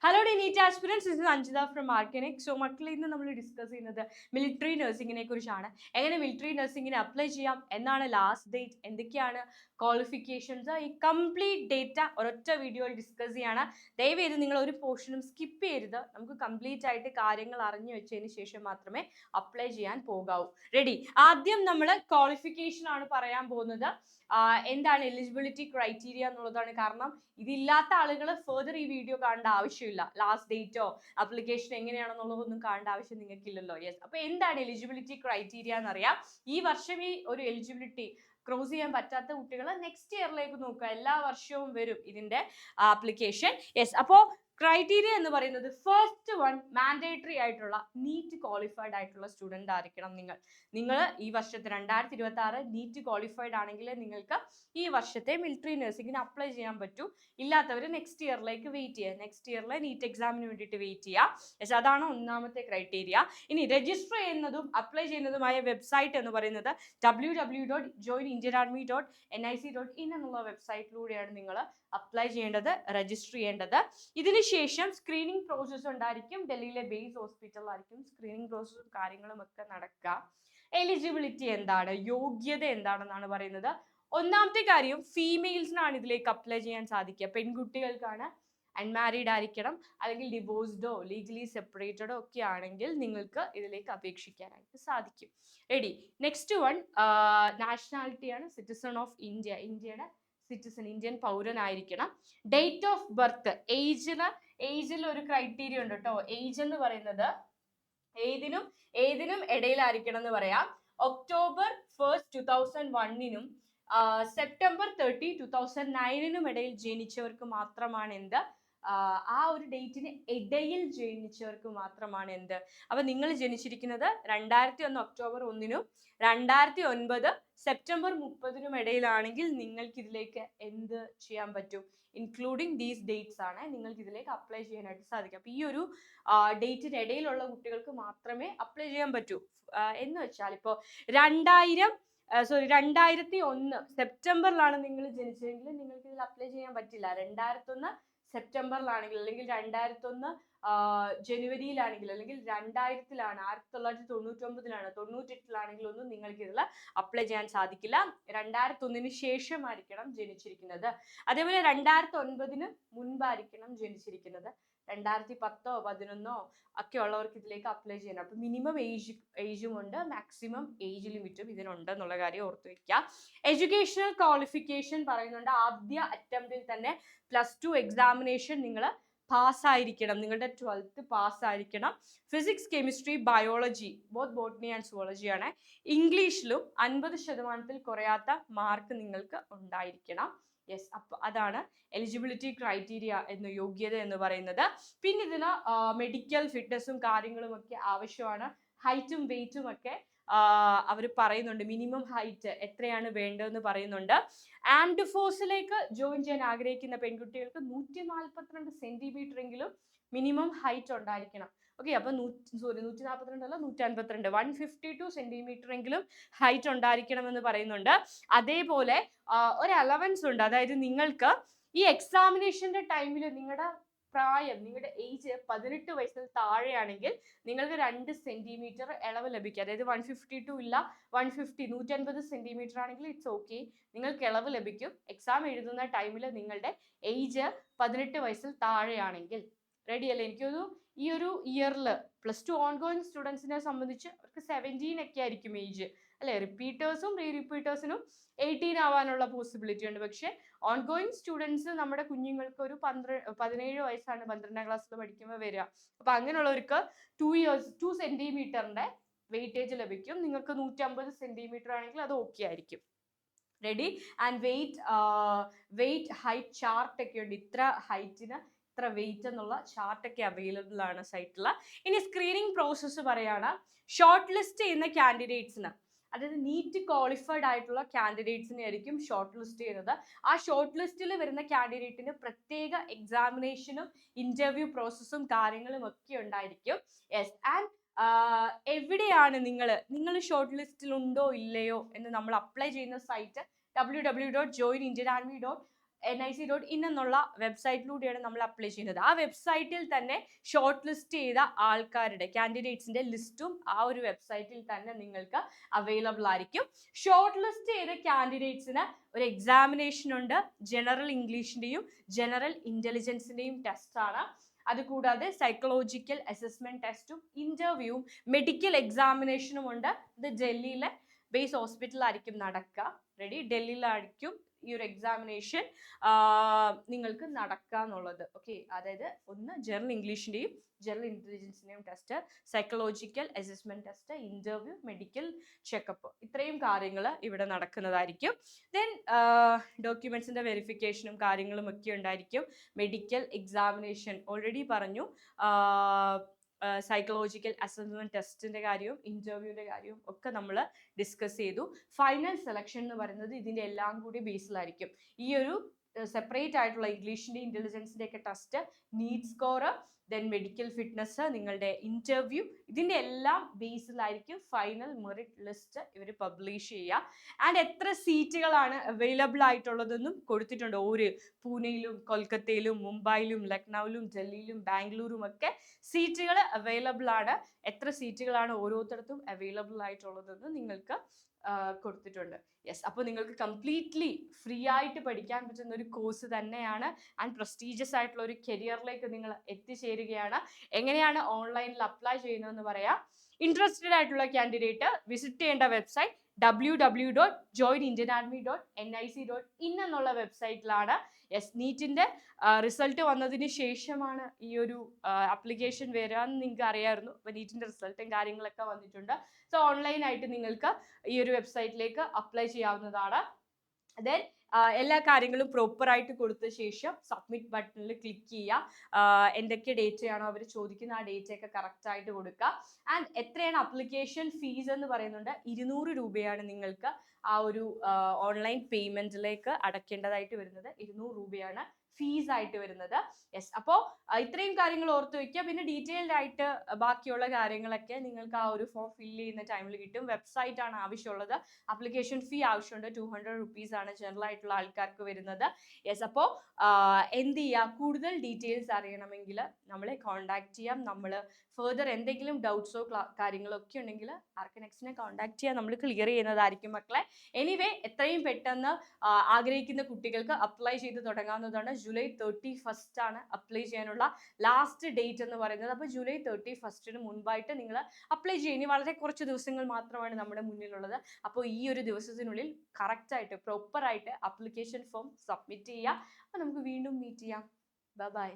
Hello dear NEET aspirants, this is Anjitha from ആർക്കനിക്. So മക്കളെ, ഇന്ന് നമ്മൾ ഡിസ്കസ് ചെയ്യുന്നത് മിലിറ്ററി നഴ്സിംഗിനെ കുറിച്ചാണ്. എങ്ങനെ മിലിറ്ററി നഴ്സിംഗിന് അപ്ലൈ ചെയ്യാം, എന്നാണ് ലാസ്റ്റ് ഡേറ്റ്, എന്തൊക്കെയാണ് ക്വാളിഫിക്കേഷൻസ്, ഈ കംപ്ലീറ്റ് ഡേറ്റ ഒരൊറ്റ വീഡിയോയിൽ ഡിസ്കസ് ചെയ്യാണ്. ദയവേത് നിങ്ങൾ ഒരു പോർഷനും സ്കിപ്പ് ചെയ്യരുത്. നമുക്ക് കംപ്ലീറ്റ് ആയിട്ട് കാര്യങ്ങൾ അറിഞ്ഞു വെച്ചതിന് ശേഷം മാത്രമേ അപ്ലൈ ചെയ്യാൻ പോകാവൂ. റെഡി? ആദ്യം നമ്മൾ ക്വാളിഫിക്കേഷൻ ആണ് പറയാൻ പോകുന്നത്. എന്താണ് എലിജിബിലിറ്റി ക്രൈറ്റീരിയ എന്നുള്ളതാണ്. കാരണം ഇതില്ലാത്ത ആളുകൾ ഫെർദർ ഈ വീഡിയോ കാണേണ്ട ആവശ്യമില്ല. ലാസ്റ്റ് ഡേറ്റോ അപ്ലിക്കേഷൻ എങ്ങനെയാണെന്നുള്ളതൊന്നും കാണേണ്ട ആവശ്യം നിങ്ങൾക്കില്ലല്ലോ. യെസ്, അപ്പൊ എന്താണ് എലിജിബിലിറ്റി ക്രൈറ്റീരിയ എന്നറിയാം. ഈ വർഷം ഈ ഒരു എലിജിബിലിറ്റി ക്രോസ് ചെയ്യാൻ പറ്റാത്ത കുട്ടികൾ നെക്സ്റ്റ് ഇയറിലേക്ക് നോക്കുക. എല്ലാ വർഷവും വരും ഇതിന്റെ ആപ്ലിക്കേഷൻ. യെസ്, അപ്പോ ക്രൈറ്റീരിയ എന്ന് പറയുന്നത് ഫസ്റ്റ് വൺ, മാൻഡേറ്ററി ആയിട്ടുള്ള നീറ്റ് ക്വാളിഫൈഡ് ആയിട്ടുള്ള സ്റ്റുഡന്റ് ആയിരിക്കണം നിങ്ങൾ ഈ വർഷത്തെ 2026 നീറ്റ് ക്വാളിഫൈഡ് ആണെങ്കിൽ നിങ്ങൾക്ക് ഈ വർഷത്തെ മിലിറ്ററി നഴ്സിംഗിന് അപ്ലൈ ചെയ്യാൻ പറ്റൂ. ഇല്ലാത്തവർ നെക്സ്റ്റ് ഇയറിലേക്ക് വെയിറ്റ് ചെയ്യുക. നെക്സ്റ്റ് ഇയറിലെ നീറ്റ് എക്സാമിന് വേണ്ടിയിട്ട് വെയിറ്റ് ചെയ്യുക. അതാണ് ഒന്നാമത്തെ ക്രൈറ്റീരിയ. ഇനി രജിസ്റ്റർ ചെയ്യുന്നതും അപ്ലൈ ചെയ്യുന്നതുമായ വെബ്സൈറ്റ് എന്ന് പറയുന്നത് www.joinindianarmy.nic.in എന്നുള്ള വെബ്സൈറ്റിലൂടെയാണ് നിങ്ങൾ അപ്ലൈ ചെയ്യേണ്ടത്, രജിസ്റ്റർ ചെയ്യേണ്ടത്. ഇതിനുശേഷം സ്ക്രീനിങ് പ്രോസസ്സ് ഉണ്ടായിരിക്കും. ഡൽഹിയിലെ ബേസ് ഹോസ്പിറ്റലിലായിരിക്കും സ്ക്രീനിങ് പ്രോസസ്സും കാര്യങ്ങളും ഒക്കെ നടക്കുക. എലിജിബിലിറ്റി എന്താണ്, യോഗ്യത എന്താണെന്നാണ് പറയുന്നത്. ഒന്നാമത്തെ കാര്യം, ഫീമെയിൽസിനാണ് ഇതിലേക്ക് അപ്ലൈ ചെയ്യാൻ സാധിക്കുക. പെൺകുട്ടികൾക്കാണ്. അൺമാരീഡ് ആയിരിക്കണം, അല്ലെങ്കിൽ ഡിവോഴ്സ്ഡോ ലീഗലി സെപ്പറേറ്റഡോ ഒക്കെ ആണെങ്കിൽ നിങ്ങൾക്ക് ഇതിലേക്ക് അപേക്ഷിക്കാനായിട്ട് സാധിക്കും. റെഡി? നെക്സ്റ്റ് വൺ, നാഷണാലിറ്റിയാണ് സിറ്റിസൺ ഓഫ് ഇന്ത്യ. ഇന്ത്യയുടെ സിറ്റിസൺ, ഇന്ത്യൻ പൗരനായിരിക്കണം. ഡേറ്റ് ഓഫ് ബർത്ത്, ഏജിൽ ഒരു ക്രൈറ്റീരിയ ഉണ്ട് കേട്ടോ. ഏജ് എന്ന് പറയുന്നത് ഏതിനും ഇടയിലായിരിക്കണം എന്ന് പറയാം. ഒക്ടോബർ 1, 2001 സെപ്റ്റംബർ 30, 2009 ഇടയിൽ ജനിച്ചവർക്ക് മാത്രമാണ് എന്ത്, ആ ഒരു ഡേറ്റിന് ഇടയിൽ ജനിച്ചവർക്ക് മാത്രമാണ് എന്ത്. അപ്പൊ നിങ്ങൾ ജനിച്ചിരിക്കുന്നത് 2001 ഒക്ടോബർ 1 2009 സെപ്റ്റംബർ 30 ഇടയിലാണെങ്കിൽ നിങ്ങൾക്ക് ഇതിലേക്ക് എന്ത് ചെയ്യാൻ പറ്റും, ഇൻക്ലൂഡിങ് ദീസ് ഡേറ്റ്സ് ആണ് നിങ്ങൾക്ക് ഇതിലേക്ക് അപ്ലൈ ചെയ്യാനായിട്ട് സാധിക്കും. അപ്പൊ ഈ ഒരു ഡേറ്റിന് ഇടയിലുള്ള കുട്ടികൾക്ക് മാത്രമേ അപ്ലൈ ചെയ്യാൻ പറ്റൂ. എന്ന് വെച്ചാൽ ഇപ്പോൾ 2001 സെപ്റ്റംബറിലാണ് നിങ്ങൾ ജനിച്ചതെങ്കിൽ നിങ്ങൾക്ക് ഇതിൽ അപ്ലൈ ചെയ്യാൻ പറ്റില്ല. 2001 സെപ്റ്റംബറിലാണെങ്കിൽ, അല്ലെങ്കിൽ 2001 ജനുവരിയിലാണെങ്കിൽ, അല്ലെങ്കിൽ 2000-ലാണ്, 1999-ലാണ്, 98-ലാണെങ്കിൽ ഒന്നും നിങ്ങൾക്ക് ഇതിൽ അപ്ലൈ ചെയ്യാൻ സാധിക്കില്ല. 2001 ശേഷമായിരിക്കണം ജനിച്ചിരിക്കുന്നത്. അതേപോലെ 2009 മുൻപായിരിക്കണം ജനിച്ചിരിക്കുന്നത്. 2010-ഓ 2011-ഓ ഒക്കെ ഉള്ളവർക്ക് ഇതിലേക്ക് അപ്ലൈ ചെയ്യണം. അപ്പൊ മിനിമം ഏജും ഉണ്ട്, മാക്സിമം ഏജ് ലിമിറ്റും ഇതിനുണ്ട് എന്നുള്ള കാര്യം ഓർത്ത് വെക്കുക. എഡ്യൂക്കേഷണൽ ക്വാളിഫിക്കേഷൻ പറയുന്നുണ്ട്. ആദ്യ അറ്റംപ്റ്റിൽ തന്നെ +2 എക്സാമിനേഷൻ നിങ്ങൾ പാസ്സായിരിക്കണം. നിങ്ങളുടെ 12th പാസ്സായിരിക്കണം. Physics, chemistry, biology, both botany and zoology ആണ്. ഇംഗ്ലീഷിലും 50% കുറയാത്ത മാർക്ക് നിങ്ങൾക്ക് ഉണ്ടായിരിക്കണം. യെസ്, അപ്പൊ അതാണ് എലിജിബിലിറ്റി ക്രൈറ്റീരിയ എന്ന യോഗ്യത എന്ന് പറയുന്നത്. പിന്നെ ഇതിന് മെഡിക്കൽ ഫിറ്റ്നസും കാര്യങ്ങളും ഒക്കെ ആവശ്യമാണ്. ഹൈറ്റും വെയിറ്റും ഒക്കെ അവർ പറയുന്നുണ്ട്. മിനിമം ഹൈറ്റ് എത്രയാണ് വേണ്ടതെന്ന് പറയുന്നുണ്ട്. ആംഡ് ഫോഴ്സിലേക്ക് ജോയിൻ ചെയ്യാൻ ആഗ്രഹിക്കുന്ന പെൺകുട്ടികൾക്ക് 142 സെന്റിമീറ്റർ എങ്കിലും മിനിമം ഹൈറ്റ് ഉണ്ടായിരിക്കണം. ഓക്കെ, അപ്പൊ 142 അല്ല, 152, 152 സെന്റിമീറ്റർ എങ്കിലും ഹൈറ്റ് ഉണ്ടായിരിക്കണം എന്ന് പറയുന്നുണ്ട്. അതേപോലെ ഒരു അലവൻസ് ഉണ്ട്. അതായത് നിങ്ങൾക്ക് ഈ എക്സാമിനേഷന്റെ ടൈമിൽ നിങ്ങളുടെ പ്രായം, നിങ്ങളുടെ ഏജ് 18 വയസ്സിൽ താഴെയാണെങ്കിൽ നിങ്ങൾക്ക് 2 സെന്റിമീറ്റർ ഇളവ് ലഭിക്കും. അതായത് 152 ഇല്ല, 150, 150 സെന്റിമീറ്റർ ആണെങ്കിൽ ഇറ്റ്സ് ഓക്കെ, നിങ്ങൾക്ക് ഇളവ് ലഭിക്കും. എക്സാം എഴുതുന്ന ടൈമിൽ നിങ്ങളുടെ ഏജ് 18 വയസ്സിൽ താഴെയാണെങ്കിൽ. റെഡി അല്ലേ? എനിക്കൊരു ഈ ഒരു ഇയറിൽ +2 ഓൺഗോയിങ് സ്റ്റുഡൻസിനെ സംബന്ധിച്ച് അവർക്ക് 17 ഒക്കെ ആയിരിക്കും ഏജ് അല്ലെ. റിപ്പീറ്റേഴ്സും റീ റിപ്പീറ്റേഴ്സിനും 18 ആവാനുള്ള പോസിബിലിറ്റി ഉണ്ട്. പക്ഷെ ഓൺഗോയിങ് സ്റ്റുഡൻസ് നമ്മുടെ കുഞ്ഞുങ്ങൾക്ക് ഒരു 17 വയസ്സാണ് 12ാം ക്ലാസ്സിൽ പഠിക്കുമ്പോൾ വരിക. അപ്പൊ അങ്ങനെയുള്ളവർക്ക് 2 സെന്റിമീറ്ററിന്റെ വെയിറ്റേജ് ലഭിക്കും. നിങ്ങൾക്ക് 150 സെന്റിമീറ്റർ ആണെങ്കിൽ അത് ഓക്കെ ആയിരിക്കും. Ready? And wait height chart ഒക്കെ ഉണ്ട്. ഇത്ര ഹൈറ്റിന് ഇത്ര വെയിറ്റ് എന്നുള്ള ചാർട്ട് ഒക്കെ അവൈലബിൾ ആണ് സൈറ്റിൽ. ഇനി സ്ക്രീനിങ് പ്രോസസ്സ് പറയാണ്. ഷോർട്ട് ലിസ്റ്റ് ചെയ്യുന്ന കാൻഡിഡേറ്റ്സിന്, അതായത് നീറ്റ് ക്വാളിഫൈഡ് ആയിട്ടുള്ള കാൻഡിഡേറ്റ്സിനെ ആയിരിക്കും ഷോർട്ട് ലിസ്റ്റ് ചെയ്യുന്നത്. ആ ഷോർട്ട് ലിസ്റ്റിൽ വരുന്ന കാൻഡിഡേറ്റിന് പ്രത്യേക എക്സാമിനേഷനും ഇന്റർവ്യൂ പ്രോസസ്സും കാര്യങ്ങളും ഒക്കെ ഉണ്ടായിരിക്കും. യെസ്, ആൻഡ് എവിടെയാണ് നിങ്ങൾ ഷോർട്ട് ലിസ്റ്റിൽ ഉണ്ടോ ഇല്ലയോ എന്ന് നമ്മൾ അപ്ലൈ ചെയ്യുന്ന സൈറ്റ് www.joinindianarmy.nic nic.in എന്നുള്ള വെബ്സൈറ്റിലൂടെയാണ് നമ്മൾ അപ്ലൈ ചെയ്യുന്നത്. ആ വെബ്സൈറ്റിൽ തന്നെ ഷോർട്ട് ലിസ്റ്റ് ചെയ്ത ആൾക്കാരുടെ കാൻഡിഡേറ്റ്സിന്റെ ലിസ്റ്റും ആ ഒരു വെബ്സൈറ്റിൽ തന്നെ നിങ്ങൾക്ക് അവൈലബിൾ ആയിരിക്കും. ഷോർട്ട് ലിസ്റ്റ് ചെയ്ത കാൻഡിഡേറ്റ്സിന് ഒരു എക്സാമിനേഷൻ ഉണ്ട്. ജനറൽ ഇംഗ്ലീഷിന്റെയും ജനറൽ ഇന്റലിജൻസിന്റെയും ടെസ്റ്റ് ആണ്. അതുകൂടാതെ സൈക്കോളജിക്കൽ അസസ്മെന്റ് ടെസ്റ്റും ഇന്റർവ്യൂവും മെഡിക്കൽ എക്സാമിനേഷനും ഉണ്ട്. ഇത് ഡൽഹിയിലെ ബേസ് ഹോസ്പിറ്റലായിരിക്കും നടക്കുക. റെഡി, ഡൽഹിയിലായിരിക്കും ഈ ഒരു എക്സാമിനേഷൻ നിങ്ങൾക്ക് നടക്കുക എന്നുള്ളത്. ഓക്കെ, അതായത് ഒന്ന് ജനറൽ ഇംഗ്ലീഷിന്റെയും ജനറൽ ഇന്റലിജൻസിന്റെയും test, psychological assessment test, interview, medical checkup, ഇത്രയും കാര്യങ്ങൾ ഇവിടെ നടക്കുന്നതായിരിക്കും. ദെൻ ഡോക്യുമെന്റ്സിന്റെ വെരിഫിക്കേഷനും കാര്യങ്ങളും ഒക്കെ ഉണ്ടായിരിക്കും. മെഡിക്കൽ എക്സാമിനേഷൻ ഓൾറെഡി പറഞ്ഞു. സൈക്കോളജിക്കൽ അസസ്മെന്റ് ടെസ്റ്റിന്റെ കാര്യവും ഇന്റർവ്യൂവിന്റെ കാര്യവും ഒക്കെ നമ്മൾ ഡിസ്കസ് ചെയ്തു. ഫൈനൽ സെലക്ഷൻ എന്ന് പറയുന്നത് ഇതിന്റെ എല്ലാം കൂടി ബേസിലായിരിക്കും. ഈ ഒരു സെപ്പറേറ്റ് ആയിട്ടുള്ള ഇംഗ്ലീഷിന്റെ ഇന്റലിജൻസിന്റെ ഒക്കെ test, NEET score, then medical fitness, നിങ്ങളുടെ ഇന്റർവ്യൂ, ഇതിന്റെ എല്ലാം ബേസിലായിരിക്കും ഫൈനൽ മെറിറ്റ് ലിസ്റ്റ് ഇവർ പബ്ലിഷ് ചെയ്യുക. ആൻഡ് എത്ര സീറ്റുകളാണ് അവൈലബിൾ ആയിട്ടുള്ളതെന്നും കൊടുത്തിട്ടുണ്ട്. ഒരു പൂനെയിലും കൊൽക്കത്തയിലും മുംബൈയിലും ലക്നൌവിലും ഡൽഹിയിലും ബാംഗ്ലൂരും ഒക്കെ സീറ്റുകൾ അവൈലബിൾ ആണ്. എത്ര സീറ്റുകളാണ് ഓരോരുത്തർക്കും അവൈലബിൾ ആയിട്ടുള്ളതെന്ന് നിങ്ങൾക്ക് കൊടുത്തിട്ടുണ്ട്. യെസ്, അപ്പോൾ നിങ്ങൾക്ക് കംപ്ലീറ്റ്ലി ഫ്രീ ആയിട്ട് പഠിക്കാൻ പറ്റുന്ന ഒരു കോഴ്സ് തന്നെയാണ്. ആൻഡ് പ്രസ്റ്റീജിയസ് ആയിട്ടുള്ള ഒരു കരിയറിലേക്ക് നിങ്ങൾ എത്തിച്ചേരുകയാണ്. എങ്ങനെയാണ് ഓൺലൈനിൽ അപ്ലൈ ചെയ്യുന്നതെന്ന് പറയാം. ഇൻട്രസ്റ്റഡ് ആയിട്ടുള്ള കാൻഡിഡേറ്റ് വിസിറ്റ് ചെയ്യേണ്ട വെബ്സൈറ്റ് www.joinindianarmy.nic.in എന്നുള്ള വെബ്സൈറ്റിലാണ്. യെസ്, നീറ്റിന്റെ റിസൾട്ട് വന്നതിന് ശേഷമാണ് ഈ ഒരു ആപ്ലിക്കേഷൻ വരാമെന്ന് നിങ്ങൾക്ക് അറിയാമായിരുന്നു. അപ്പോൾ നീറ്റിന്റെ റിസൾട്ടും കാര്യങ്ങളൊക്കെ വന്നിട്ടുണ്ട്. സോ ഓൺലൈനായിട്ട് നിങ്ങൾക്ക് ഈ ഒരു വെബ്സൈറ്റിലേക്ക് അപ്ലൈ ചെയ്യാവുന്നതാണ്. ദെൻ എല്ലാ കാര്യങ്ങളും പ്രോപ്പറായിട്ട് കൊടുത്ത ശേഷം സബ്മിറ്റ് ബട്ടണിൽ ക്ലിക്ക് ചെയ്യുക. എന്തൊക്കെ ഡേറ്റ് ആണോ അവർ ചോദിക്കുന്ന ആ ഡേറ്റ് ഒക്കെ കറക്റ്റ് ആയിട്ട് കൊടുക്കുക. ആൻഡ് എത്രയാണ് അപ്ലിക്കേഷൻ ഫീസ് എന്ന് പറയുന്നുണ്ട്. 200 രൂപയാണ് നിങ്ങൾക്ക് ആ ഒരു ഓൺലൈൻ പേയ്മെന്റിലേക്ക് അടയ്ക്കേണ്ടതായിട്ട് വരുന്നത്. 200 രൂപയാണ് ഫീസ് ആയിട്ട് വരുന്നത്. യെസ്, അപ്പോൾ ഇത്രയും കാര്യങ്ങൾ ഓർത്ത് വെക്കുക. പിന്നെ ഡീറ്റെയിൽഡ് ആയിട്ട് ബാക്കിയുള്ള കാര്യങ്ങളൊക്കെ നിങ്ങൾക്ക് ആ ഒരു ഫോം ഫില്ല് ചെയ്യുന്ന ടൈമിൽ കിട്ടും. വെബ്സൈറ്റ് ആണ് ആവശ്യമുള്ളത്. അപ്ലിക്കേഷൻ ഫീ ആവശ്യമുണ്ട്. 200 റുപ്പീസ് ആണ് ജനറൽ ആയിട്ടുള്ള ആൾക്കാർക്ക് വരുന്നത്. യെസ്, അപ്പോൾ എന്ത് ചെയ്യുക, കൂടുതൽ ഡീറ്റെയിൽസ് അറിയണമെങ്കിൽ നമ്മളെ കോൺടാക്ട് ചെയ്യാം. നമ്മൾ ഫെർദർ എന്തെങ്കിലും ഡൗട്ട്സോ കാര്യങ്ങളോ ഒക്കെ ഉണ്ടെങ്കിൽ ആർക്കനെക്സിനെ കോൺടാക്ട് ചെയ്യാൻ നമ്മൾ ക്ലിയർ ചെയ്യുന്നതായിരിക്കും മക്കളെ. എനിവേ, എത്രയും പെട്ടെന്ന് ആഗ്രഹിക്കുന്ന കുട്ടികൾക്ക് അപ്ലൈ ചെയ്ത് തുടങ്ങാവുന്നതാണ്. ജൂലൈ 31 ആണ് അപ്ലൈ ചെയ്യാനുള്ള ലാസ്റ്റ് ഡേറ്റ് എന്ന് പറയുന്നത്. അപ്പോൾ ജൂലൈ 31 മുൻപായിട്ട് നിങ്ങൾ അപ്ലൈ ചെയ്യുക. ഇനി വളരെ കുറച്ച് ദിവസങ്ങൾ മാത്രമാണ് നമ്മുടെ മുന്നിലുള്ളത്. അപ്പോൾ ഈ ഒരു ദിവസത്തിനുള്ളിൽ കറക്റ്റായിട്ട് പ്രോപ്പറായിട്ട് ആപ്ലിക്കേഷൻ ഫോം സബ്മിറ്റ് ചെയ്യുക. അപ്പോൾ നമുക്ക് വീണ്ടും മീറ്റ് ചെയ്യാം. Bye bye.